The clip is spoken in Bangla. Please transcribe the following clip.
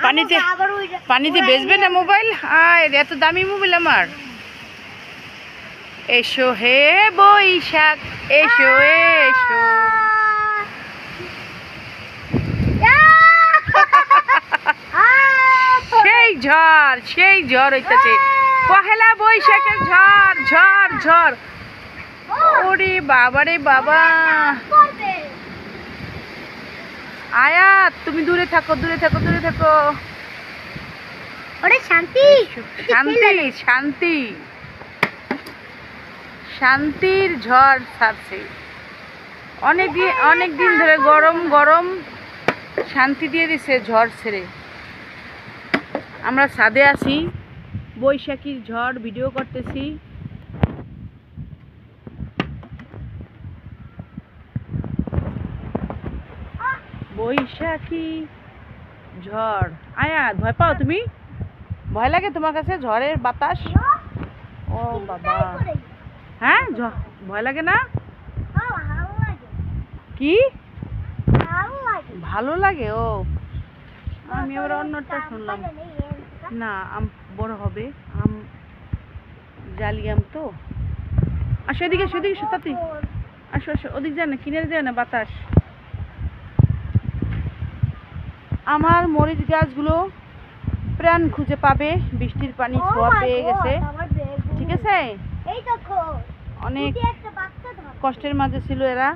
পানিতে পানিতে বেচবে না মোবাইল? আয় এত দামি মোবাইল আমার। এসো হে বৈশাখ এসো এসো। সেই ঝড় হইতেছে, পহেলা বৈশাখের ঝড় ঝড় ঝড়। ওরে বাবা রে বাবা। আয়াত তুমি দূরে থাকো দূরে থাকো দূরে থাকো। শান্তি শান্তি শান্তি শান্তির ঝড় ছাড়ছে। অনেক দিন ধরে গরম গরম, শান্তি দিয়ে দিছে ঝড় ছেড়ে। আমরা ছাদে আছি, বৈশাখীর ঝড় ভিডিও করতেছি। বৈশাখী ঝড়। আয়াত ভয় পাও তুমি? ভয় লাগে তোমার কাছে ঝড়ের বাতাস? ও বাবা, হ্যাঁ ভয় লাগে না? কি ভালো লাগে? ও আমি আবার অন্যটা শুনলাম। না আম বড় হবে, আম জালি আম তো। আসো এদিকে সেদিকে সতাতি, আসো আসো ওদিক যায় না, কিনারে যায় না বাতাস। আমার মরিচ গাছগুলো প্রাণ খুঁজে পাবে, বৃষ্টির পানি ছোঁয়া পেয়ে গেছে। ঠিক আছে, অনেক কষ্টের মাঝে ছিল এরা।